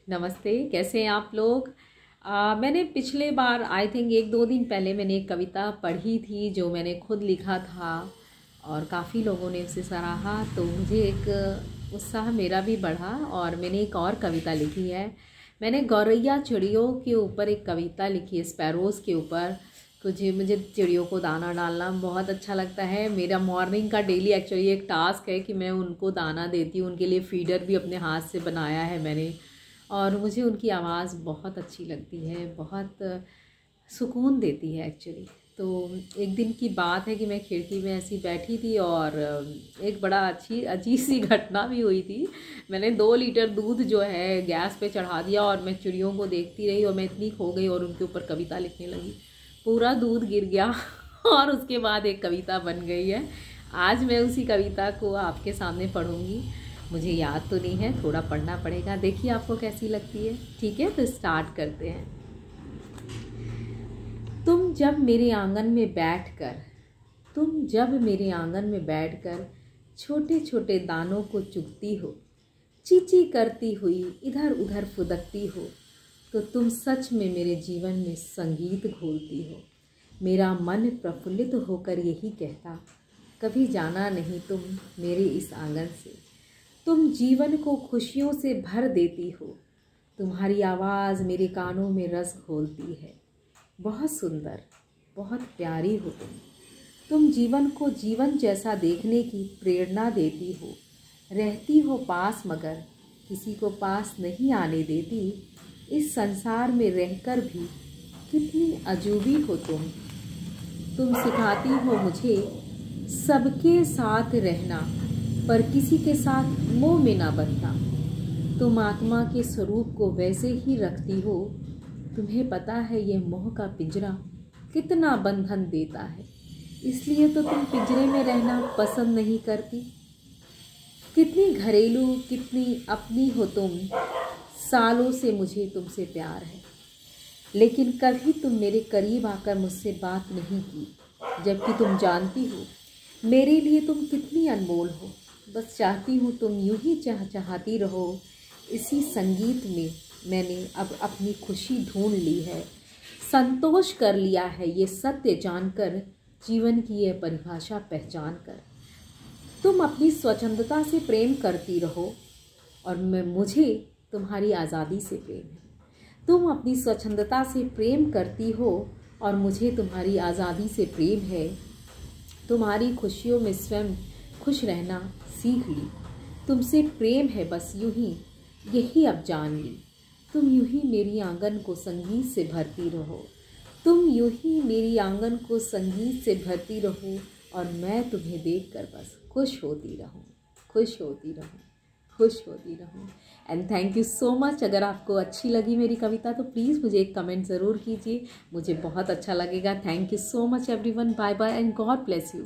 नमस्ते, कैसे हैं आप लोग। मैंने पिछले बार आई थिंक 1-2 दिन पहले मैंने एक कविता पढ़ी थी जो मैंने खुद लिखा था और काफ़ी लोगों ने उसे सराहा, तो मुझे एक उत्साह मेरा भी बढ़ा और मैंने एक और कविता लिखी है। मैंने गौरैया चिड़ियों के ऊपर एक कविता लिखी है, स्पैरोज़ के ऊपर। मुझे चिड़ियों को दाना डालना बहुत अच्छा लगता है। मेरा मॉर्निंग का डेली एक्चुअली एक टास्क है कि मैं उनको दाना देती हूँ, उनके लिए फीडर भी अपने हाथ से बनाया है मैंने, और मुझे उनकी आवाज़ बहुत अच्छी लगती है, बहुत सुकून देती है एक्चुअली। तो एक दिन की बात है कि मैं खिड़की में ऐसी बैठी थी और एक बड़ा अजीब सी घटना भी हुई थी। मैंने 2 लीटर दूध जो है गैस पे चढ़ा दिया और मैं चिड़ियों को देखती रही और मैं इतनी खो गई और उनके ऊपर कविता लिखने लगी। पूरा दूध गिर गया और उसके बाद एक कविता बन गई है। आज मैं उसी कविता को आपके सामने पढ़ूँगी। मुझे याद तो नहीं है, थोड़ा पढ़ना पड़ेगा, देखिए आपको कैसी लगती है। ठीक है, तो स्टार्ट करते हैं। तुम जब मेरे आंगन में बैठकर छोटे छोटे दानों को चुगती हो, चींची करती हुई इधर उधर फुदकती हो, तो तुम सच में मेरे जीवन में संगीत घोलती हो। मेरा मन प्रफुल्लित होकर यही कहता, कभी जाना नहीं तुम मेरे इस आंगन से। तुम जीवन को खुशियों से भर देती हो, तुम्हारी आवाज़ मेरे कानों में रस घोलती है। बहुत सुंदर, बहुत प्यारी हो तुम जीवन को जीवन जैसा देखने की प्रेरणा देती हो। रहती हो पास मगर किसी को पास नहीं आने देती। इस संसार में रहकर भी कितनी अजूबी हो तुम सिखाती हो मुझे सबके साथ रहना, पर किसी के साथ मोह में ना बंधना। तुम आत्मा के स्वरूप को वैसे ही रखती हो। तुम्हें पता है ये मोह का पिंजरा कितना बंधन देता है, इसलिए तो तुम पिंजरे में रहना पसंद नहीं करती। कितनी घरेलू, कितनी अपनी हो तुम। सालों से मुझे तुमसे प्यार है, लेकिन कभी तुम मेरे करीब आकर मुझसे बात नहीं की, जबकि तुम जानती हो मेरे लिए तुम कितनी अनमोल हो। बस चाहती हूँ तुम यूं ही चाहती रहो। इसी संगीत में मैंने अब अपनी खुशी ढूंढ ली है, संतोष कर लिया है ये सत्य जानकर, जीवन की यह परिभाषा पहचान कर। तुम अपनी स्वच्छंदता से प्रेम करती रहो और मुझे तुम्हारी आज़ादी से प्रेम है। तुम अपनी स्वच्छंदता से प्रेम करती हो और मुझे तुम्हारी आज़ादी से प्रेम है। तुम्हारी खुशियों में स्वयं खुश रहना सीख ली। तुमसे प्रेम है बस यूं ही, यही अब जान ली। तुम यूं ही मेरी आंगन को संगीत से भरती रहो। तुम यूं ही मेरी आंगन को संगीत से भरती रहो और मैं तुम्हें देखकर बस खुश होती रहूं, खुश होती रहूं, खुश होती रहूं। And thank you so much. अगर आपको अच्छी लगी मेरी कविता तो प्लीज़ मुझे एक कमेंट ज़रूर कीजिए, मुझे बहुत अच्छा लगेगा। Thank you so much everyone. Bye bye and God bless you.